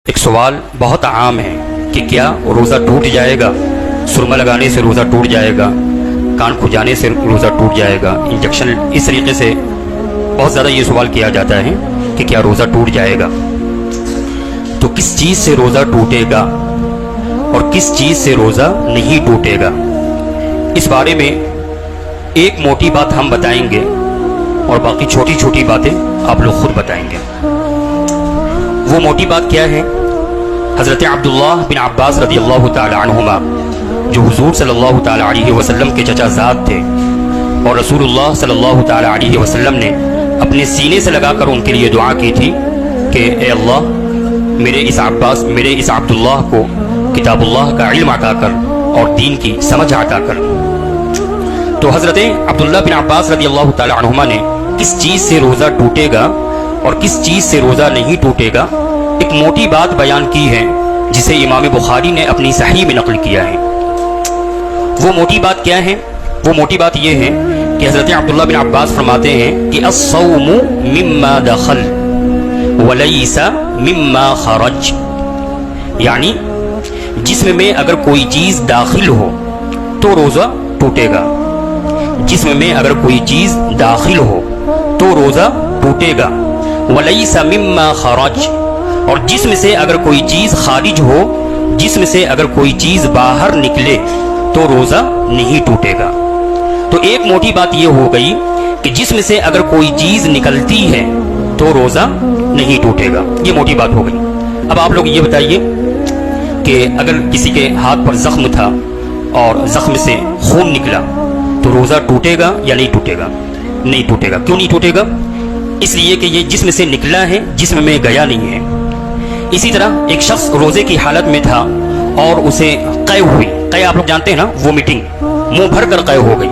ایک سوال بہت عام ہے کہ کیا روزہ ٹوٹ جائے گا؟ سرما لگانے سے روزہ ٹوٹ جائے گا، کان کھجانے سے روزہ ٹوٹ جائے گا، انجیکشن اس طریقے سے بہت زیادہ یہ سوال کیا جاتا ہے کہ کیا روزہ ٹوٹ جائے گا؟ تو کس چیز سے روزہ ٹوٹے گا اور کس چیز سے روزہ نہیں ٹوٹے گا، اس بارے میں ایک موٹی بات ہم بتائیں گے اور باقی چھوٹی چھوٹی باتیں آپ لوگ خود بتائیں گے۔ وہ موٹی بات کیا ہے؟ حضرت عبداللہ بن عباس رضی اللہ تعالی عنہما، جو حضور صلی اللہ تعالی علیہ وسلم کے چچا زاد تھے، اور رسول اللہ صلی اللہ تعالی علیہ وسلم نے اپنے سینے سے لگا کر ان کے لیے دعا کی تھی کہ اے اللہ میرے اس عبداللہ کو کتاب اللہ کا علم عطا کر اور دین کی سمجھ عطا کر۔ تو حضرت عبداللہ بن عباس رضی اللہ تعالی عنہما نے کس چیز سے روزہ ٹوٹے گا اور کس چیز سے روزہ نہیں ٹوٹے گا ایک موٹی بات بیان کی ہے، جسے امام بخاری نے اپنی صحیح میں نقل کیا ہے۔ وہ موٹی بات کیا ہے؟ وہ موٹی بات یہ ہے کہ حضرت عبداللہ بن عباس فرماتے ہیں کہ الصوم مما دخل ولیس مما خرج، یعنی جسم میں اگر کوئی چیز داخل ہو تو روزہ ٹوٹے گا، جسم میں اگر کوئی چیز داخل ہو تو روزہ ٹوٹے گا، ولیس مما خرج، اور جسم سے اگر کوئی چیز خارج ہو، جسم سے اگر کوئی چیز باہر نکلے تو روزہ نہیں ٹوٹے گا۔ تو ایک موٹی بات یہ ہو گئی کہ جسم سے اگر کوئی چیز نکلتی ہے تو روزہ نہیں ٹوٹے گا، یہ موٹی بات ہو گئی۔ اب آپ لوگ یہ بتائیے کہ اگر کسی کے ہاتھ پر زخم تھا اور زخم سے خون نکلا تو روزہ ٹوٹے گا یا نہیں ٹوٹے گا؟ نہیں ٹوٹے گا۔ کیوں نہیں ٹوٹے گا؟ اس لیے کہ یہ جسم سے نکلا ہے، جسم میں گیا نہیں ہے۔ اسی طرح ایک شخص روزے کی حالت میں تھا اور اسے قے ہوئی، قے آپ لوگ جانتے ہیں نا، وومیٹنگ، منہ بھر کر قے ہو گئی،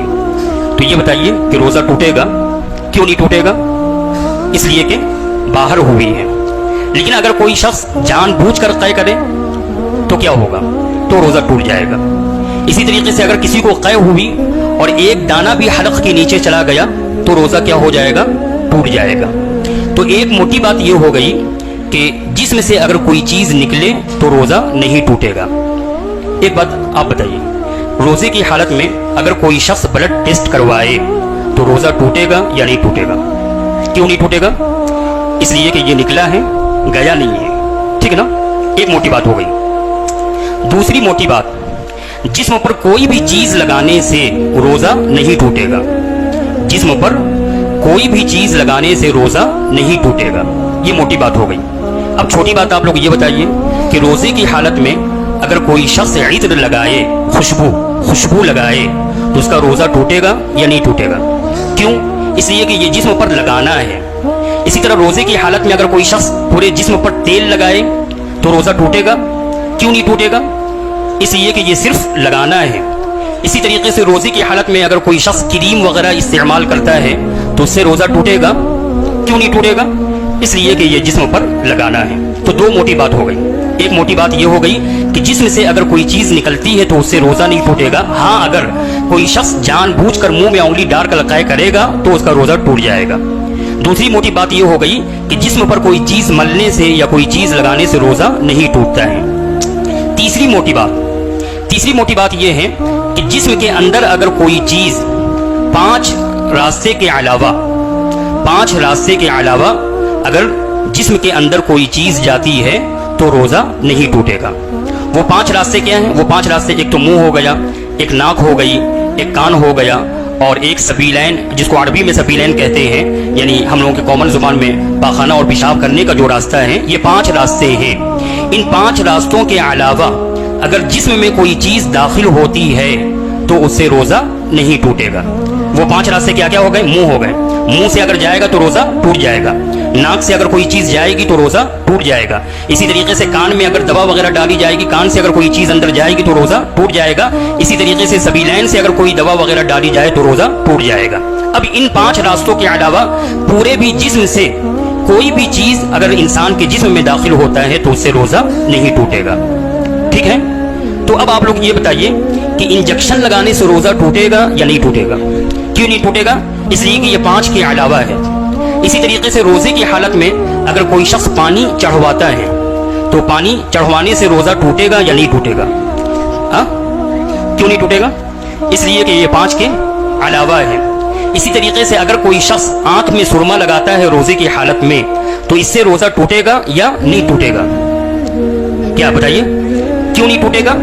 تو یہ بتائیے کہ روزہ ٹوٹے گا؟ کیوں نہیں ٹوٹے گا؟ اس لیے کہ باہر ہوئی ہے۔ لیکن اگر کوئی شخص جان بوجھ کر قے کرے تو کیا ہوگا؟ تو روزہ ٹوٹ جائے گا۔ اسی طریقے سے اگر کسی کو قے ہوئی اور ایک دانہ بھی حلق کے نیچے چلا گیا تو روزہ کیا ہو جائے گا؟ ٹوٹ جائے گا۔ تو ایک موٹی بات یہ ہو گئی کہ جسم سے اگر کوئی چیز نکلے تو روزہ نہیں ٹوٹے گا۔ ایک بات آپ بتائیے، روزے کی حالت میں اگر کوئی شخص بلڈ ٹیسٹ کروائے تو روزہ ٹوٹے گا یا نہیں ٹوٹے گا؟ کیوں نہیں ٹوٹے گا؟ اس لیے کہ یہ نکلا ہے، گیا نہیں ہے، ٹھیک نا؟ ایک موٹی بات ہو گئی۔ دوسری موٹی بات، جسم پر کوئی بھی چیز لگانے سے روزہ نہیں ٹوٹے گا، جسم پر کوئی بھی چیز لگانے سے روزہ نہیں ٹوٹے گا، یہ موٹی بات ہو گئی۔ اب چھوٹی بات آپ لوگ یہ بتائیے کہ روزے کی حالت میں اگر کوئی شخص عطر لگائے، خوشبو لگائے تو اس کا روزہ ٹوٹے گا یا نہیں ٹوٹے گا؟ کیوں؟ اس لیے کہ یہ جسم پر لگانا ہے۔ اسی طرح روزے کی حالت میں اگر کوئی شخص پورے جسم پر تیل لگائے تو روزہ ٹوٹے گا؟ کیوں نہیں ٹوٹے گا؟ اس لیے کہ یہ صرف لگانا ہے۔ اسی طریقے سے روزے کی حالت میں اگر کوئی شخص کریم وغیرہ استعمال کرتا ہے تو اس سے روزہ ٹوٹے گا؟ کیوں نہیں ٹوٹے گا؟ اس لیے کہ یہ جسم پر لگانا ہے۔ تو دو موٹی بات ہو گئی۔ ایک موٹی بات یہ ہو گئی کہ جسم سے اگر کوئی چیز نکلتی ہے تو اس سے روزہ نہیں ٹوٹے گا، ہاں اگر کوئی شخص جان بوجھ کر منہ میں انگلی ڈال کر قے کرے گا تو اس کا روزہ ٹوٹ جائے گا۔ دوسری موٹی بات یہ ہو گئی کہ جسم پر کوئی چیز ملنے سے یا کوئی چیز لگانے سے روزہ نہیں ٹوٹتا ہے۔ تیسری موٹی بات یہ ہے کہ جسم کے اندر اگر کوئی چیز پانچ راستے کے علاوہ اگر جسم کے اندر کوئی چیز جاتی ہے تو روزہ نہیں ٹوٹے گا۔ وہ پانچ راستے کیا ہیں؟ وہ پانچ راستے، ایک تو منہ ہو گیا، ایک ناک ہو گئی، ایک کان ہو گیا، اور ایک سبیلین، جس کو عربی میں سبیلین کہتے ہیں، یعنی ہم لوگوں کے کامن زبان میں پاخانہ اور پیشاب کرنے کا جو راستہ ہے، یہ پانچ راستے ہیں۔ ان پانچ راستوں کے علاوہ اگر جسم میں کوئی چیز داخل ہوتی ہے تو اس سے روزہ نہیں ٹوٹے گا۔ وہ پانچ راستے کیا کیا ہو گئے؟ منہ ہو گئے، منہ سے اگر جائے گا تو روزہ ٹوٹ جائے گا، ناک سے اگر کوئی چیز جائے گی تو روزہ ٹوٹ جائے گا، اسی طریقے سے کان میں اگر دوا وغیرہ ڈالی جائے گی، کان سے اگر کوئی چیز اندر جائے گی تو روزہ ٹوٹ جائے گا، اسی طریقے سے سبیلین سے اگر کوئی دوا وغیرہ ڈالی جائے تو روزہ ٹوٹ جائے گا۔ اب ان پانچ راستوں کے علاوہ پورے بھی جسم سے کوئی بھی چیز اگر انسان کے جسم میں داخل ہوتا ہے تو اس سے روزہ نہیں ٹوٹے گا، ٹھیک ہے؟ تو اب آپ لوگ یہ بتائیے کہ انجیکشن لگانے سے روزہ ٹوٹے گا یا نہیں ٹوٹے گا؟ کیوں نہیں ٹوٹے گا؟ اس لیے کہ یہ پانچ کے علاوہ ہے۔ اسی طریقے سے روزے کی حالت میں اگر کوئی شخص پانی چڑھواتا ہے تو پانی چڑھوانے سے روزہ ٹوٹے گا یا نہیں ٹوٹے گا؟ ہاں کیوں نہیں ٹوٹے گا؟ اس لیے کہ یہ 5 کے علاوہ ہے۔ اسی طریقے سے اگر کوئی شخص آنکھ میں سرما لگاتا ہے روزے کی حالت میں تو اس سے روزہ ٹوٹے گا یا نہیں ٹوٹے گا؟ کیا بتائیے کیوں نہیں ٹوٹے گا؟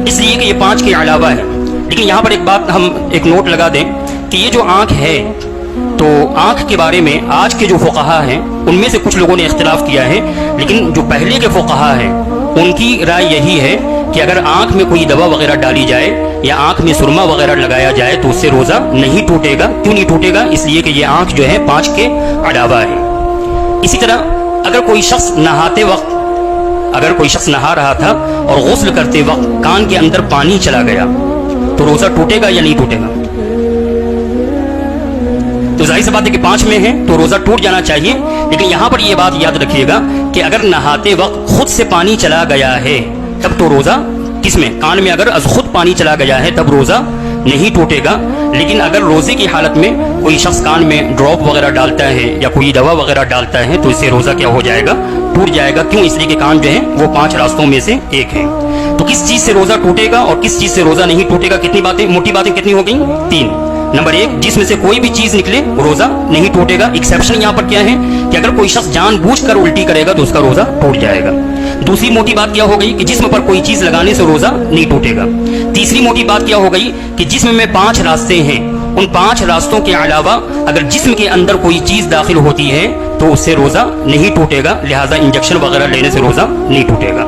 اس لیے کہ یہ 5 کے علاوہ ہے۔ لیکن یہاں پر ایک بات ہم ایک نوٹ لگا دیں کہ یہ جو آنکھ ہے تو آنکھ کے بارے میں آج کے جو فقہا ہیں ان میں سے کچھ لوگوں نے اختلاف کیا ہے، لیکن جو پہلے کے فقہا ہیں ان کی رائے یہی ہے کہ اگر آنکھ میں کوئی دوا وغیرہ ڈالی جائے یا آنکھ میں سرما وغیرہ لگایا جائے تو اس سے روزہ نہیں ٹوٹے گا۔ کیوں نہیں ٹوٹے گا؟ اس لیے کہ یہ آنکھ جو ہے 5 کے علاوہ ہے۔ اسی طرح اگر کوئی شخص نہا رہا تھا اور غسل کرتے وقت کان کے اندر پانی چلا گیا تو روزہ ٹوٹے گا یا نہیں ٹوٹے گا؟ تو ظاہر سی بات ہے کہ 5 میں ہے تو روزہ ٹوٹ جانا چاہیے، لیکن یہاں پر یہ بات یاد رکھیے گا کہ اگر نہاتے وقت خود سے پانی چلا گیا ہے تب تو روزہ کس میں؟ کان میں اگر از خود پانی چلا گیا ہے تب روزہ نہیں ٹوٹے گا۔ لیکن اگر روزے کی حالت میں کوئی شخص کان میں ڈراپ وغیرہ ڈالتا ہے یا کوئی دوا وغیرہ ڈالتا ہے تو اس سے روزہ کیا ہو جائے گا؟ ٹوٹ جائے گا۔ کیوں؟ اس لیے کہ کان جو ہے وہ 5 راستوں میں سے ایک ہے۔ تو کس چیز سے روزہ ٹوٹے گا اور کس چیز سے روزہ نہیں ٹوٹے گا؟ کتنی باتیں، موٹی باتیں کتنی ہو گئیں؟ 3۔ نمبر 1، جس میں سے کوئی بھی چیز نکلے روزہ نہیں ٹوٹے گا۔ ایکسیپشن یہاں پر کیا ہے کہ اگر کوئی شخص جان بوجھ کر الٹی کرے گا تو اس کا روزہ ٹوٹ جائے گا۔ دوسری موٹی بات کیا ہو گئی کہ جسم پر کوئی چیز لگانے سے روزہ نہیں ٹوٹے گا۔ تیسری موٹی بات کیا ہو گئی کہ جسم میں 5 راستے ہیں، ان 5 راستوں کے علاوہ اگر جسم کے اندر کوئی چیز داخل ہوتی ہے تو اس سے روزہ نہیں ٹوٹے گا، لہذا انجیکشن وغیرہ لینے سے روزہ نہیں ٹوٹے گا۔